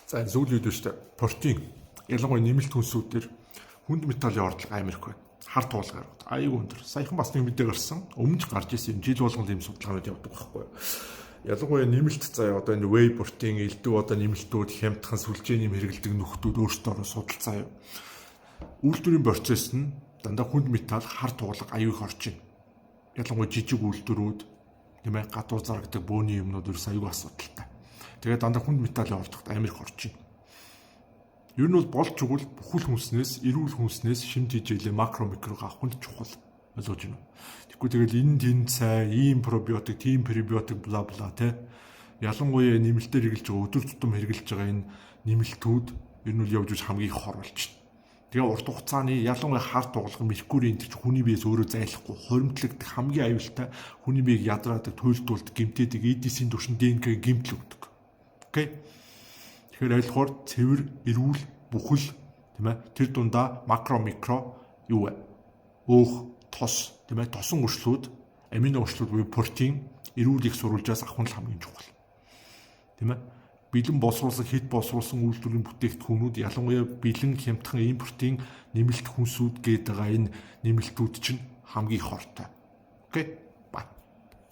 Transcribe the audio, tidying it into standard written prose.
За энэ сүүлийн үед шүү дээ. Протеин ялангуяа нэмэлт хүнсүүдээр хүнд металлын ордлого амар их байна. Хар туулгаар аюу өндөр. Саяхан бас нэг мэдээ гарсан. Өмнө гарч ирсэн жил болгон ийм судалгаанууд явдаг байхгүй юу? Ялангуяа нэмэлт заяа одоо энэ whey protein, элдв одоо нэмэлтүүд, хямдхан сүлжээний хэрэгэлдэг нөхдүүд өөрсдөө судалцаа юу. Үйлдвэрийн процесс нь дандаа хүнд металл хар туулга аюу их орж байна. Ялангуяа жижиг үйлдвэрүүд тийм ээ гадуур зарагддаг бөөний юмнууд ерөөс аюу асуудалтай. Тэгээд дандаа хүнд металлын ордлогот амар их орж байна. Ер нь бол болж игэл бүхэл хүнснээс, эрүүл хүнснээс шимт хижээлээ макро микрог авах нь чухал. Ойлгож байна уу? Тэгэхгүй тэгэл энэ тэнд цай, ийм пробиотик, тийм пребиотик бла бла те. Ялангуяа нэмэлтээр хэрэгжилж байгаа өдөр тутам хэрэгжилж байгаа энэ нэмэлтүүд ер нь бол явж иж хамгийн их хор болж байна. Тэгээ урт хугацааны ялангуяа хар тугалах меркури энэ чинь хүний биеэс өөрөө зайлахгүй хоримтлагдах хамгийн аюултай хүний биеийг ядраадаг, туйлдуулдаг, гэмтээдэг EDC-ийн түвшин ДНК гэмтэл өгдөг. Окей. Тэгэхээр айлхоор цэвэр, эрүүл, бүхэл тийм ээ тэр дундаа макро микро юу вэ? Өөх, тос тийм ээ тосон өршлүүд, амино өршлүүд буюу протеин, эрүүл их сурвалжаас авах нь хамгийн чухал. Тийм ээ. Бэлэн боловсруулсан, хэд боловсруулсан үйлдвэрийн бүтээгдэхүүнүүд ялангуяа бэлэн хямдхан импортын нэмэлт хүнсүүд гээд байгаа энэ нэмэлтүүд чинь хамгийн их хортой. Окей.